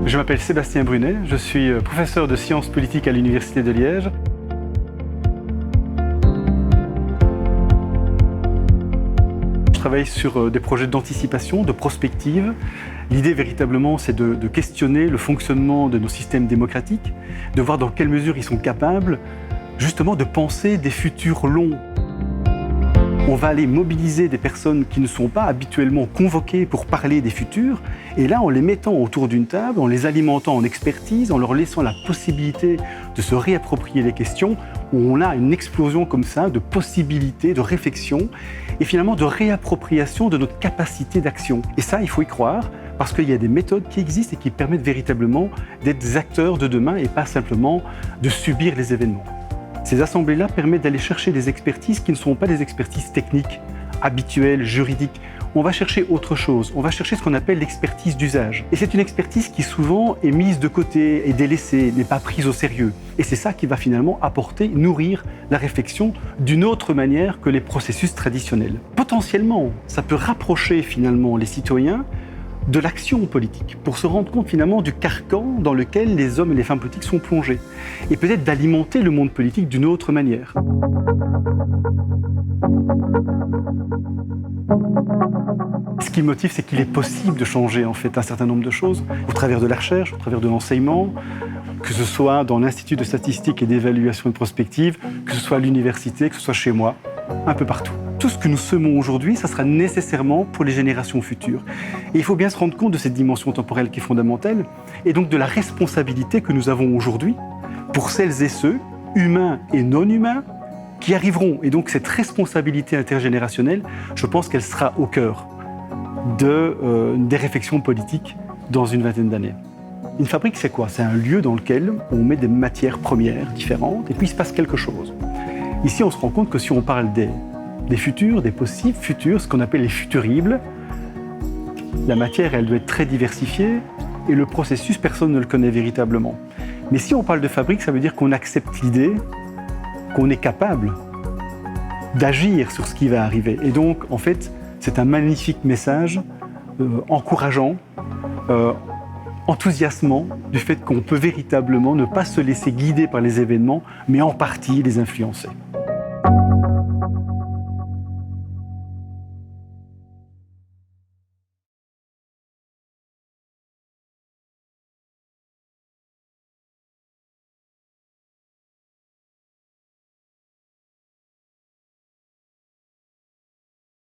Je m'appelle Sébastien Brunet, je suis professeur de sciences politiques à l'Université de Liège. Je travaille sur des projets d'anticipation, de prospective. L'idée véritablement, c'est de questionner le fonctionnement de nos systèmes démocratiques, de voir dans quelle mesure ils sont capables justement de penser des futurs longs. On va aller mobiliser des personnes qui ne sont pas habituellement convoquées pour parler des futurs, et là, en les mettant autour d'une table, en les alimentant en expertise, en leur laissant la possibilité de se réapproprier les questions, où on a une explosion comme ça de possibilités, de réflexion, et finalement de réappropriation de notre capacité d'action. Et ça, il faut y croire, parce qu'il y a des méthodes qui existent et qui permettent véritablement d'être des acteurs de demain et pas simplement de subir les événements. Ces assemblées-là permettent d'aller chercher des expertises qui ne sont pas des expertises techniques, habituelles, juridiques. On va chercher autre chose, on va chercher ce qu'on appelle l'expertise d'usage. Et c'est une expertise qui souvent est mise de côté, est délaissée, n'est pas prise au sérieux. Et c'est ça qui va finalement apporter, nourrir la réflexion d'une autre manière que les processus traditionnels. Potentiellement, ça peut rapprocher finalement les citoyens de l'action politique, pour se rendre compte finalement du carcan dans lequel les hommes et les femmes politiques sont plongés, et peut-être d'alimenter le monde politique d'une autre manière. Ce qui me motive, c'est qu'il est possible de changer en fait un certain nombre de choses, au travers de la recherche, au travers de l'enseignement, que ce soit dans l'Institut de statistique et d'évaluation et de prospective, que ce soit à l'université, que ce soit chez moi, un peu partout. Tout ce que nous semons aujourd'hui, ça sera nécessairement pour les générations futures. Et il faut bien se rendre compte de cette dimension temporelle qui est fondamentale, et donc de la responsabilité que nous avons aujourd'hui pour celles et ceux, humains et non humains, qui arriveront. Et donc cette responsabilité intergénérationnelle, je pense qu'elle sera au cœur des réflexions politiques dans une vingtaine d'années. Une fabrique, c'est quoi? C'est un lieu dans lequel on met des matières premières différentes, et puis il se passe quelque chose. Ici, on se rend compte que si on parle des futurs, des possibles futurs, ce qu'on appelle les futuribles, la matière, elle doit être très diversifiée, et le processus, personne ne le connaît véritablement. Mais si on parle de fabrique, ça veut dire qu'on accepte l'idée qu'on est capable d'agir sur ce qui va arriver. Et donc, en fait, c'est un magnifique message encourageant, enthousiasmant du fait qu'on peut véritablement ne pas se laisser guider par les événements, mais en partie les influencer.